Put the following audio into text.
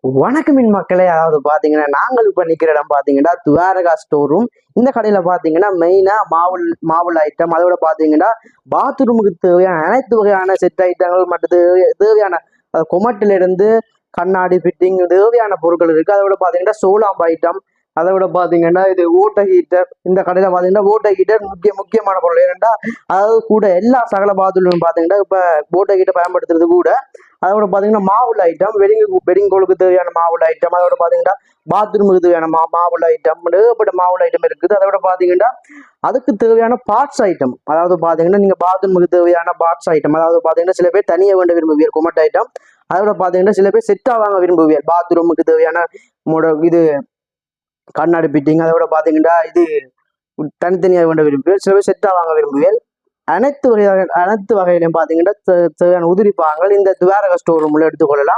வணக்கம் மின் மக்களே. அதாவது பாத்தீங்கன்னா நாங்கள் இப்ப நிக்கிற இடம் பாத்தீங்கன்னா துவாரகா ஸ்டோர் ரூம். இந்த கடையில பாத்தீங்கன்னா மெயினா மாவுள் ஐட்டம், அதோட பாத்தீங்கன்னா பாத்ரூமுக்கு தேவையான அனைத்து வகையான செட் ஐட்டங்கள் மற்றும் தேவையான கொமட்டில இருந்து கண்ணாடி ஃபிட்டிங் தேவையான பொருட்கள் இருக்கு. அதோட பாத்தீங்கன்னா சோலாம்பு ஐட்டம், அதை விட பாத்தீங்கன்னா இது ஓட்ட ஹீட்டர். இந்த கடையில பாத்தீங்கன்னா ஓட்ட ஹீட்டர் முக்கியமான பொருள். ஏன்னா அதாவது கூட எல்லா சகல பாத்ரூம் பாத்தீங்கன்னா இப்ப ஓட்ட ஹீட்டர் பயன்படுத்துறது கூட. அதோட பாத்தீங்கன்னா மாவுள் ஐட்டம், வெடிங் கோலுக்கு தேவையான மாவுள் ஐட்டம், அதோட பாத்தீங்கன்னா பாத்ரூமுக்கு தேவையான மாவுள் ஐட்டம், ஏகப்பட்ட மாவுள் ஐட்டம் இருக்குது. அதோட பாத்தீங்கன்னா அதுக்கு தேவையான பார்ட்ஸ் ஐட்டம், அதாவது பாத்தீங்கன்னா நீங்க பாத்ரூமுக்கு தேவையான பார்ட்ஸ் ஐட்டம், அதாவது பாத்தீங்கன்னா சில பேர் தனியாக வேண்ட விரும்புவீர் கொமட் ஐட்டம். அதோட பாத்தீங்கன்னா சில பேர் செட்டா வாங்க விரும்புவீர் பாத்ரூமுக்கு தேவையான இது கண்ணாடி பிட்டிங். அதோட பாத்தீங்கன்னா இது தனித்தனியாக வேண்ட விரும்புவீர், சில பேர் செட்டா வாங்க விரும்புவீர். அனைத்து வகையிலையும் பாத்தீங்கன்னா தேவையான உதிரி பாகங்கள் இந்த துவாரகா ஸ்டோர் ரூம்ல எடுத்துக்கொள்ளலாம்.